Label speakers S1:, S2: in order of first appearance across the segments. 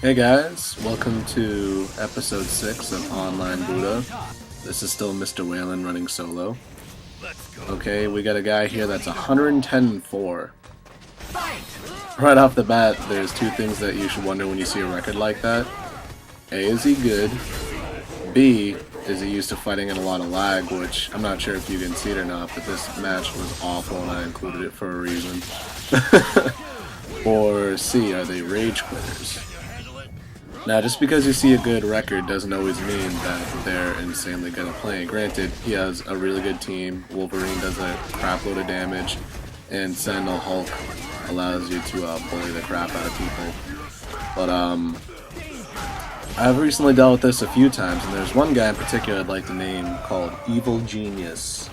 S1: Hey guys, welcome to episode 6 of Online Buddha. This is still Mr. Whelan running solo. Okay, we got a guy here that's 110-4. Right off the bat, there's two things that you should wonder when you see a record like that. A, is he good? B, is he used to fighting in a lot of lag, which I'm not sure if you can see it or not, but this match was awful and I included it for a reason. Or C, are they rage quitters? Now, just because you see a good record doesn't always mean that they're insanely good at playing. Granted, he has a really good team, Wolverine does a crap load of damage, and Sentinel Hulk allows you to bully the crap out of people. But I've recently dealt with this a few times, and there's one guy in particular I'd like to name called Evil Genius.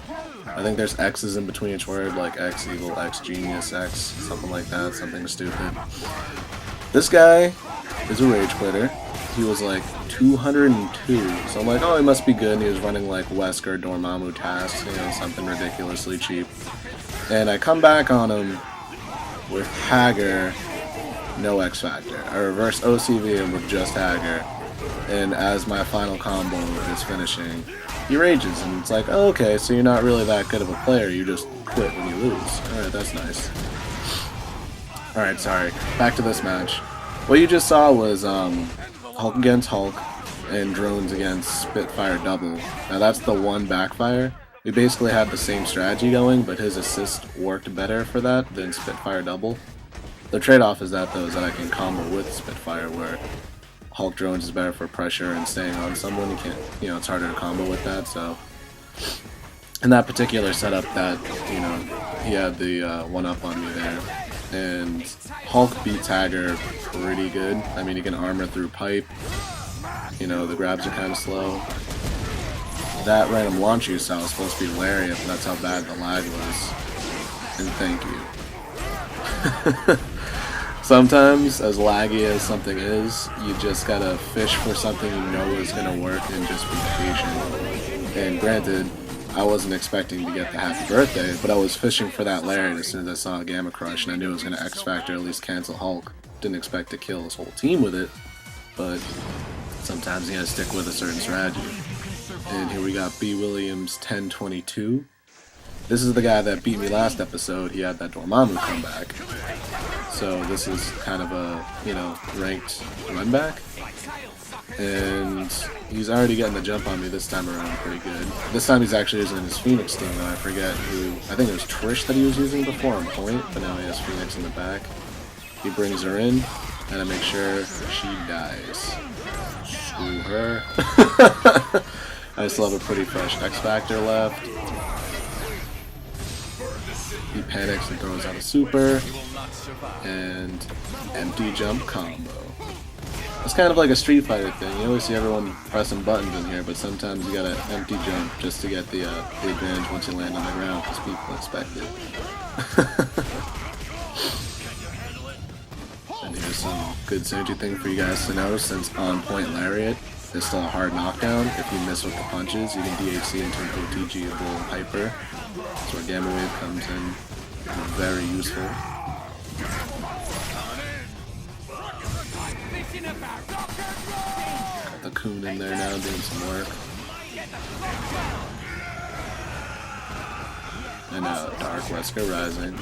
S1: I think there's X's in between each word, like X Evil, X Genius, X, something like that, something stupid. This guy is a rage quitter. He was like 202, so I'm like, oh, he must be good, and he was running like Wesker Dormammu tasks, something ridiculously cheap. And I come back on him with Hager, no X Factor. I reverse OCV him with just Hager, and as my final combo is finishing, he rages, and it's like, oh, okay, so you're not really that good of a player, you just quit when you lose. Alright, that's nice. Alright, sorry. Back to this match. What you just saw was Hulk against Hulk and drones against Spitfire double. Now that's the one backfire. We basically had the same strategy going, but his assist worked better for that than Spitfire double. The trade-off is that though, is that I can combo with Spitfire, where Hulk drones is better for pressure and staying on someone. You can't, it's harder to combo with that. So in that particular setup, that he had the one up on me there. And Hulk beats Hager pretty good. I mean, he can armor through pipe. The grabs are kind of slow. That random launch you saw was supposed to be Lariat, but that's how bad the lag was. And thank you. Sometimes, as laggy as something is, you just gotta fish for something you know is gonna work and just be patient. And granted, I wasn't expecting to get the happy birthday, but I was fishing for that Lariat as soon as I saw a Gamma Crush, and I knew it was going to X Factor, at least cancel Hulk. Didn't expect to kill his whole team with it, but sometimes you gotta stick with a certain strategy. And here we got B. Williams 1022. This is the guy that beat me last episode. He had that Dormammu comeback. So this is kind of a, ranked run back. And he's already getting the jump on me this time around pretty good. This time he's actually using his Phoenix team, though. I forget who. I think it was Trish that he was using before on point, but now he has Phoenix in the back. He brings her in, and I make sure she dies. Screw her. I still have a pretty fresh X Factor left. He panics and throws out a super, and empty jump combo. It's kind of like a Street Fighter thing. You always see everyone pressing buttons in here, but sometimes you gotta empty jump just to get the advantage once you land on the ground, because people expect it. And here's some good synergy thing for you guys to know, since on point Lariat is still a hard knockdown. If you miss with the punches, you can DHC into an OTG-able Hyper. That's where Gamma Wave comes in. Very useful. Got the Coon in there now doing some work. And Dark Wesker Rising.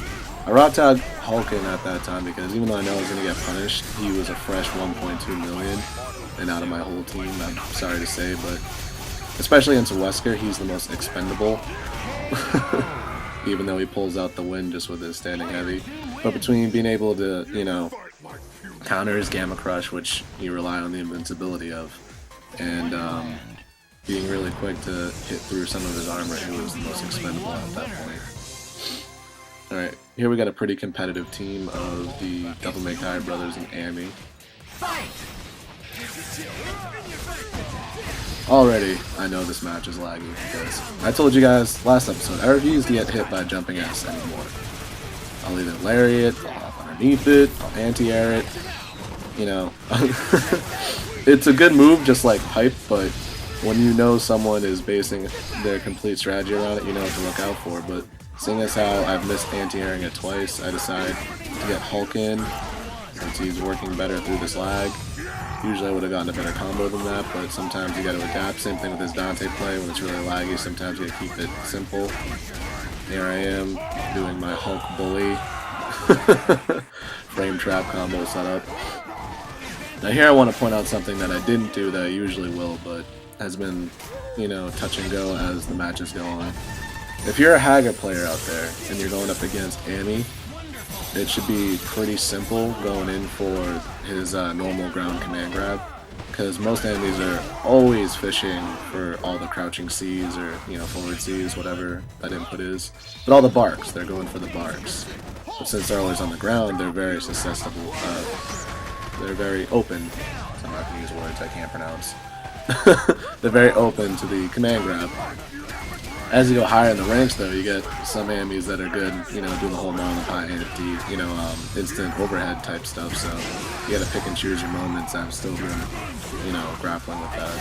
S1: I rocked out Hulk in at that time because even though I know I was going to get punished, he was a fresh 1.2 million and out of my whole team, I'm sorry to say, but especially into Wesker, he's the most expendable. Even though he pulls out the win just with his standing heavy. But between being able to, counter his Gamma Crush, which you rely on the invincibility of, and being really quick to hit through some of his armor, he was the most expendable at that point. Alright, here we got a pretty competitive team of the Devil May Cry brothers and Amy. Already, I know this match is laggy because I told you guys last episode, I refuse to get hit by jumping ass anymore. I'll either Lariat, I'll hop underneath it, I'll anti-air it, It's a good move, just like Pipe, but when you know someone is basing their complete strategy around it, you know what to look out for. But seeing as how I've missed anti-airing it twice, I decide to get Hulk in, since he's working better through this lag. Usually I would have gotten a better combo than that, but sometimes you got to adapt. Same thing with his Dante play. When it's really laggy, sometimes you got to keep it simple. Here I am doing my Hulk bully frame trap combo setup. Now here I want to point out something that I didn't do that I usually will, but has been, you know, touch and go as the matches go on. If you're a Haga player out there and you're going up against Amy, it should be pretty simple going in for his normal ground command grab, because most enemies are always fishing for all the crouching C's or, you know, forward C's, whatever that input is. But all the barks, they're going for the barks. But since they're always on the ground, they're very susceptible. They're very open. I'm not going to use words I can't pronounce. They're very open to the command grab. As you go higher in the ranks, though, you get some enemies that are good, you know, doing the whole Marlon Pie AFD, you know, instant overhead type stuff, so you gotta pick and choose your moments. I've still been, you know, grappling with that.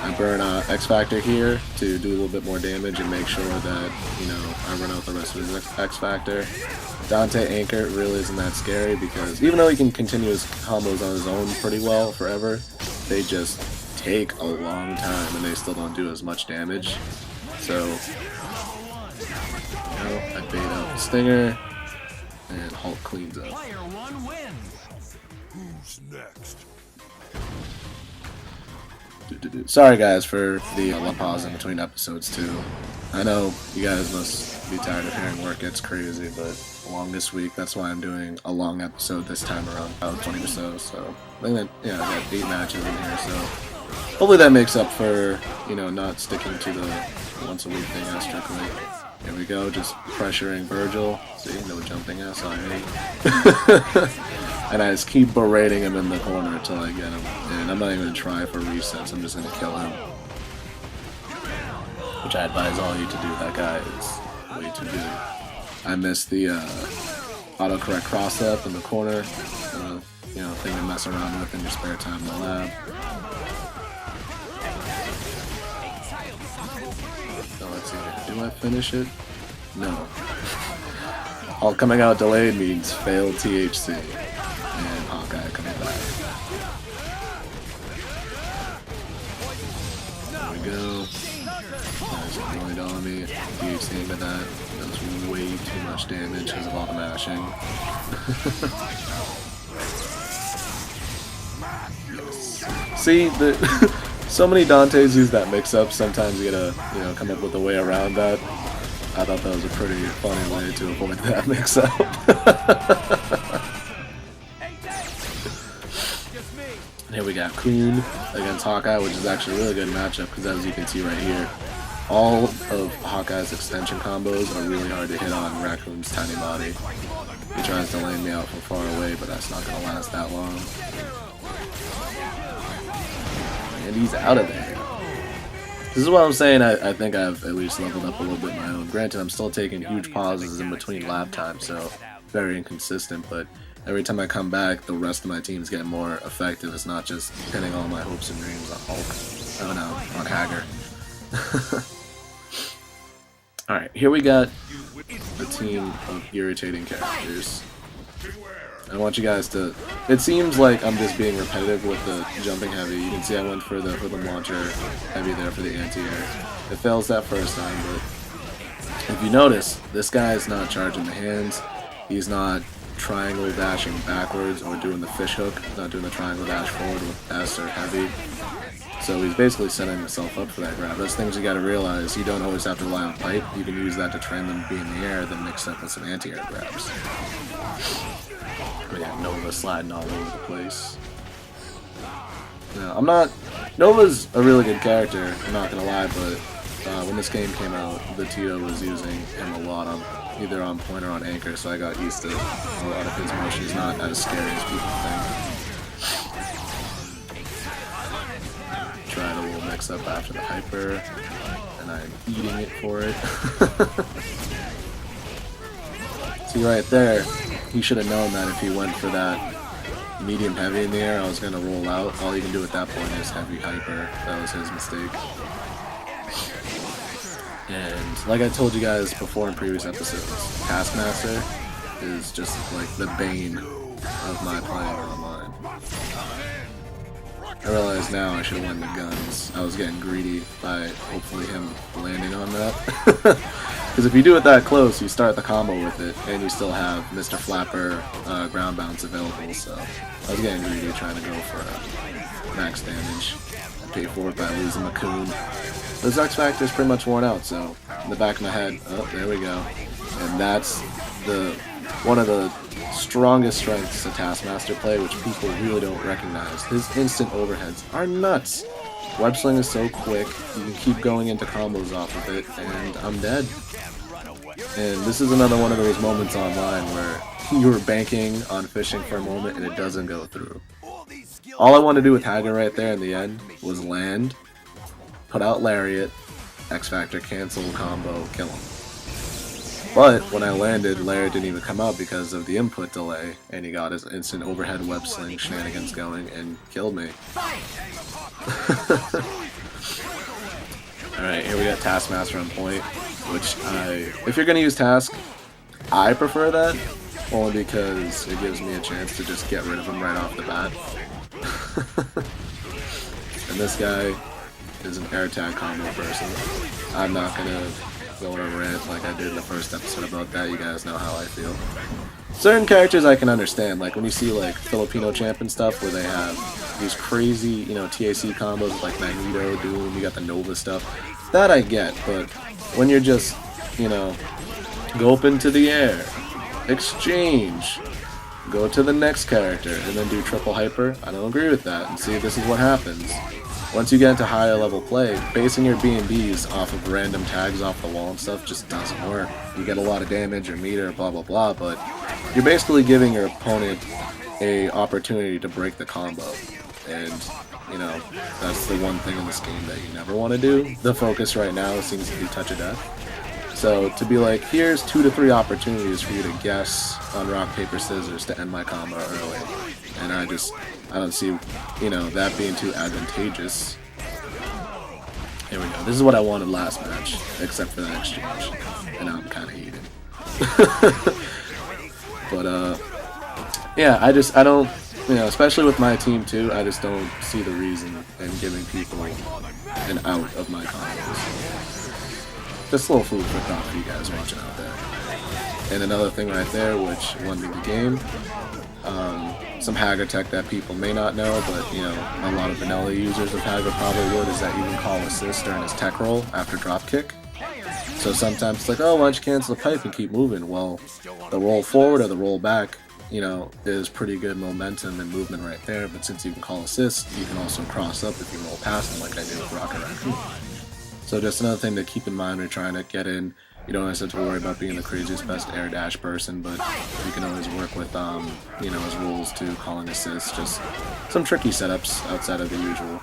S1: I burn X Factor here to do a little bit more damage and make sure that, you know, I run out the rest of his X Factor. Dante Anchor really isn't that scary because even though he can continue his combos on his own pretty well forever, they just take a long time and they still don't do as much damage. So, you know, I bait out the Stinger, and Hulk cleans up.
S2: Who's next?
S1: Sorry guys for the long pause in between episodes too. I know you guys must be tired of hearing work gets crazy, but along this week, that's why I'm doing a long episode this time around, about 20 or so. So I think that, yeah, I got 8 matches in here, so hopefully that makes up for, you know, not sticking to the once a week thing as strictly. Here we go, just pressuring Virgil. See, no jumping SIA. And I just keep berating him in the corner until I get him. And I'm not even going to try for resets, I'm just going to kill him. Which I advise all you to do, that guy is way too good. I missed the autocorrect cross-up in the corner. You know, thing to mess around with in your spare time in the lab. So let's see here. Do I finish it? No. All coming out delayed means failed THC. And Hawkeye coming back. There we go. Guys annoyed on me. THC into that. That was way too much damage because of all the mashing. Yes. See, so many Dantes use that mix-up. Sometimes you gotta, you know, come up with a way around that. I thought that was a pretty funny way to avoid that mix-up. Here we got Coon against Hawkeye, which is actually a really good matchup because, as you can see right here, all of Hawkeye's extension combos are really hard to hit on Raccoon's tiny body. He tries to lane me out from far away, but that's not going to last that long. And he's out of there. This is what I'm saying. I think I've at least leveled up a little bit my own. Granted, I'm still taking huge pauses in between lap time, so very inconsistent, but every time I come back, the rest of my team's getting more effective. It's not just pinning all my hopes and dreams on Hulk. Oh no, on Hager. Alright, here we got a team of irritating characters. I want you guys to... It seems like I'm just being repetitive with the jumping heavy. You can see I went for the hoodlum launcher heavy there for the anti-air. It fails that first time, but if you notice, this guy is not charging the hands. He's not triangle dashing backwards or doing the fish hook. Not doing the triangle dash forward with S or heavy. So he's basically setting himself up for that grab. Those things you gotta realize. You don't always have to rely on pipe. You can use that to train them to be in the air, then mix up with some anti-air grabs. We got Nova sliding all over the place. Now, I'm not... Nova's a really good character, I'm not gonna lie, but when this game came out, the TO was using him a lot on either on point or on anchor, so I got used to a lot of his motion. He's not as scary as people think. Tried a little mix up after the hyper, and I'm eating it for it. See right there, he should have known that if he went for that medium heavy in the air, I was going to roll out. All you can do at that point is heavy hyper. That was his mistake. And like I told you guys before in previous episodes, Taskmaster is just like the bane of my playing online. I realize now I should have won the guns. I was getting greedy by hopefully him landing on that. Because if you do it that close, you start the combo with it, and you still have Mr. Flapper ground bounce available, so I was getting greedy trying to go for max damage. I paid for it by losing my Coon. This X Factor is pretty much worn out, so in the back of my head, oh, there we go. And that's one of the strongest strengths to Taskmaster play, which people really don't recognize. His instant overheads are nuts. Web sling is so quick, you can keep going into combos off of it, and I'm dead. And this is another one of those moments online where you were banking on fishing for a moment and it doesn't go through. All I wanted to do with Hager right there in the end was land, put out Lariat, X Factor cancel combo, kill him. But when I landed, Lariat didn't even come out because of the input delay, and he got his instant overhead web sling shenanigans going and killed me. Alright, here we got Taskmaster on point, which if you're going to use Task, I prefer that, only because it gives me a chance to just get rid of him right off the bat. And this guy is an air tag combo person. I'm not going to go on a rant like I did in the first episode about that. You guys know how I feel. Certain characters I can understand, like when you see like Filipino champ and stuff where they have these crazy, you know, TAC combos with like Magneto, Doom, you got the Nova stuff. That I get, but when you're just, you know, go up into the air, exchange, go to the next character, and then do triple hyper, I don't agree with that. And see, this is what happens. Once you get into higher level play, basing your B&Bs off of random tags off the wall and stuff just doesn't work. You get a lot of damage or meter, blah blah blah, but you're basically giving your opponent a opportunity to break the combo. And, you know, that's the one thing in this game that you never want to do. The focus right now seems to be touch of death. So to be like, here's 2 to 3 opportunities for you to guess on rock, paper, scissors to end my combo early. And I don't see, you know, that being too advantageous. Here we go. This is what I wanted last match, except for that exchange. And now I'm kind of heated. But, yeah, I don't, you know, especially with my team too, I just don't see the reason in giving people an out of my combos. Just a little food for thought for you guys watching out there. And another thing right there, which won me the game, some Hager tech that people may not know, but you know, a lot of vanilla users of Hager probably would, is that you can call assist during his tech roll after drop kick. So sometimes it's like, oh, why don't you cancel the pipe and keep moving? Well, the roll forward or the roll back, you know, is pretty good momentum and movement right there, but since you can call assist, you can also cross up if you roll past him like I did with Rocket Raccoon. So just another thing to keep in mind when you're trying to get in. You don't always have to worry about being the craziest best air dash person, but you can always work with, you know, his rules too, calling assists, just some tricky setups outside of the usual.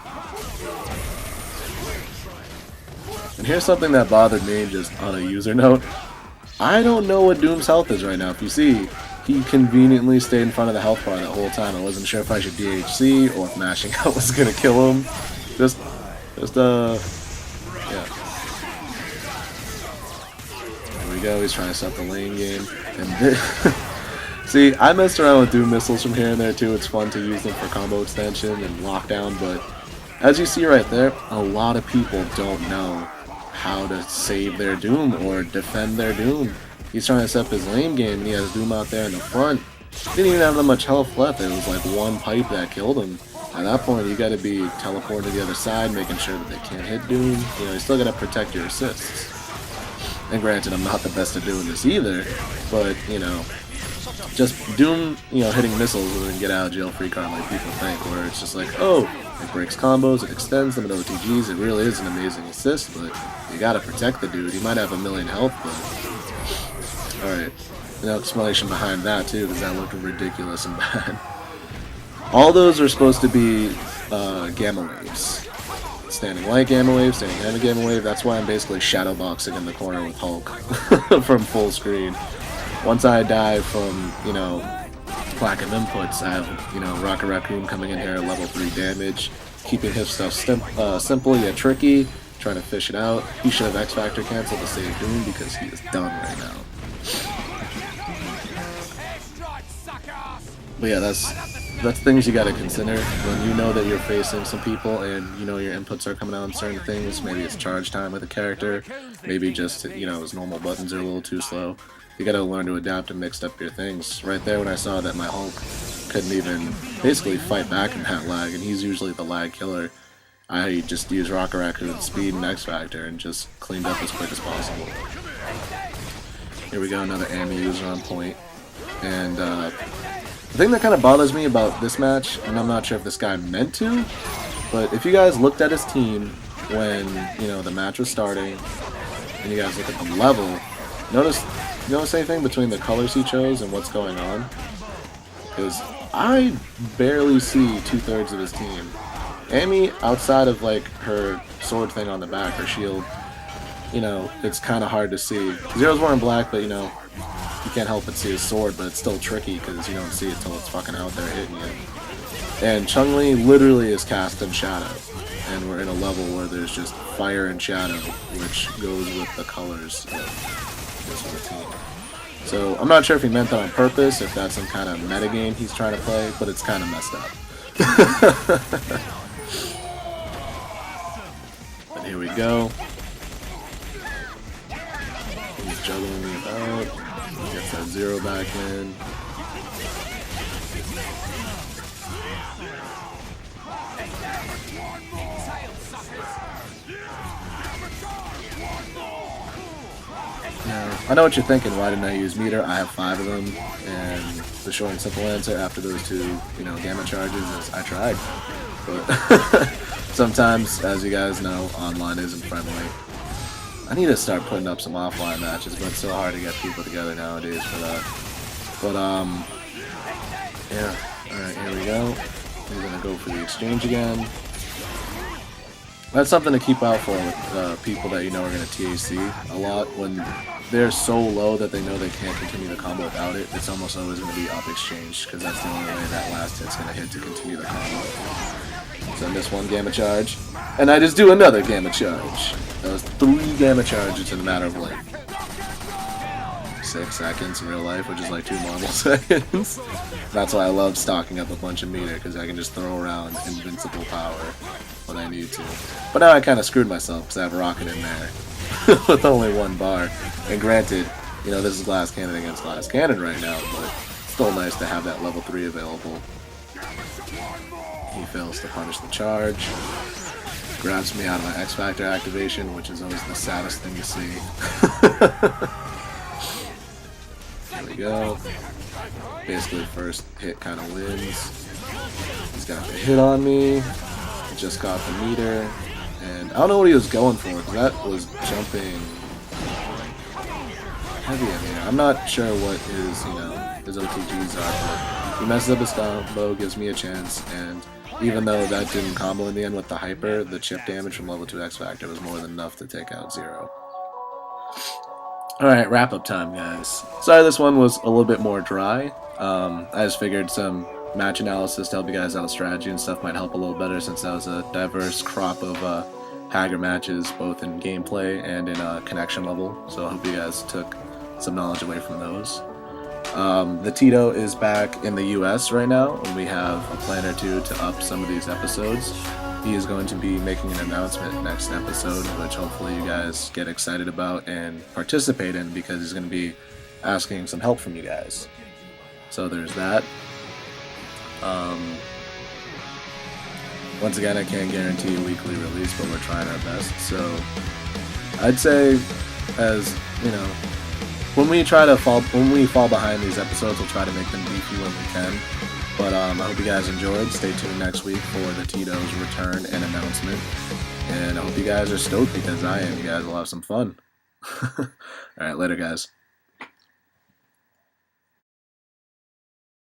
S1: And here's something that bothered me just on a user note. I don't know what Doom's health is right now. If you see, he conveniently stayed in front of the health bar that whole time. I wasn't sure if I should DHC or if mashing out was gonna kill him. Yeah. There we go, he's trying to set the lane game. And see, I messed around with Doom missiles from here and there too. It's fun to use them for combo extension and lockdown, but as you see right there, a lot of people don't know how to save their Doom or defend their Doom. He's trying to set up his lane game and he has Doom out there in the front. He didn't even have that much health left. It was like one pipe that killed him. At that point, you gotta be teleporting to the other side, making sure that they can't hit Doom. You know, you still gotta protect your assists. And granted, I'm not the best at doing this either, but, you know, just Doom, you know, hitting missiles and then get out of jail free card like people think, where it's just like, oh, it breaks combos, it extends them at OTGs, it really is an amazing assist, but you gotta protect the dude. He might have 1,000,000 health, but... Alright, no explanation behind that too, because that looked ridiculous and bad. All those are supposed to be gamma waves. Standing light gamma wave, standing heavy gamma wave. That's why I'm basically shadow boxing in the corner with Hulk from full screen. Once I die from, you know, platinum inputs, I have, you know, Rocket Raccoon coming in here at level 3 damage, keeping his stuff simple yet tricky, trying to fish it out. He should have X Factor cancelled to save Doom because he is done right now. But yeah, that's things you got to consider when you know that you're facing some people and you know your inputs are coming out on certain things. Maybe it's charge time with a character, maybe just his normal buttons are a little too slow. You got to learn to adapt and mix up your things. Right there, when I saw that my Hulk couldn't even basically fight back in that lag, and he's usually the lag killer, I just used Rocket Raccoon's speed and X Factor and just cleaned up as quick as possible. Here we go, another Ami user on point. And the thing that kind of bothers me about this match, and I'm not sure if this guy meant to, but if you guys looked at his team when, the match was starting, and you guys look at the level, notice anything between the colors he chose and what's going on? Because I barely see 2/3 of his team. Ami, outside of like her sword thing on the back, her shield, it's kind of hard to see. Zero's wearing black, but you can't help but see his sword, but it's still tricky because you don't see it till it's fucking out there hitting you. And Chun-Li literally is cast in shadow, and we're in a level where there's just fire and shadow, which goes with the colors of this team. So I'm not sure if he meant that on purpose, if that's some kind of metagame he's trying to play, but it's kind of messed up. But here we go. He's juggling me about. Gets that zero back in. Now, I know what you're thinking, why didn't I use meter? I have 5 of them, and the short and simple answer after those 2, gamma charges is I tried. But sometimes, as you guys know, online isn't friendly. I need to start putting up some offline matches, but it's so hard to get people together nowadays for that. But, yeah. Alright, here we go. We're gonna go for the exchange again. That's something to keep out for with people that are going to TAC a lot. When they're so low that they know they can't continue the combo without it, it's almost always going to be up exchange, because that's the only way that last hit's going to hit to continue the combo. So I miss 1 gamma charge, and I just do another gamma charge. That was 3 gamma charges in a matter of like 6 seconds in real life, which is like 2 normal seconds. That's why I love stocking up a bunch of meter, because I can just throw around invincible power when I need to. But now I kind of screwed myself because I have Rocket in there with only 1 bar. And granted, this is Glass Cannon against Glass Cannon right now, but it's still nice to have that level 3 available. He fails to punish the charge. Grabs me out of my X Factor activation, which is always the saddest thing to see. There we go. Basically, first hit kind of wins. He's got a hit on me. Just got the meter, and I don't know what he was going for, because that was jumping heavy in here. I'm not sure what his OTGs are, but he messes up his combo, gives me a chance, and even though that didn't combo in the end with the hyper, the chip damage from level 2 X Factor was more than enough to take out Zero. Alright, wrap up time, guys. Sorry this one was a little bit more dry. I just figured some match analysis to help you guys out with strategy and stuff might help a little better, since that was a diverse crop of Hager matches, both in gameplay and in connection level. So I hope you guys took some knowledge away from those. The Tito is back in the US right now, and we have a plan or two to up some of these episodes. He is going to be making an announcement next episode, which hopefully you guys get excited about and participate in, because he's going to be asking some help from you guys. So there's that. Once again, I can't guarantee a weekly release, but we're trying our best. So I'd say, as when we fall behind these episodes, we'll try to make them beefy when we can. But I hope you guys enjoyed. Stay tuned next week for the Tito's return and announcement. And I hope you guys are stoked, because I am. You guys will have some fun. Alright, later guys.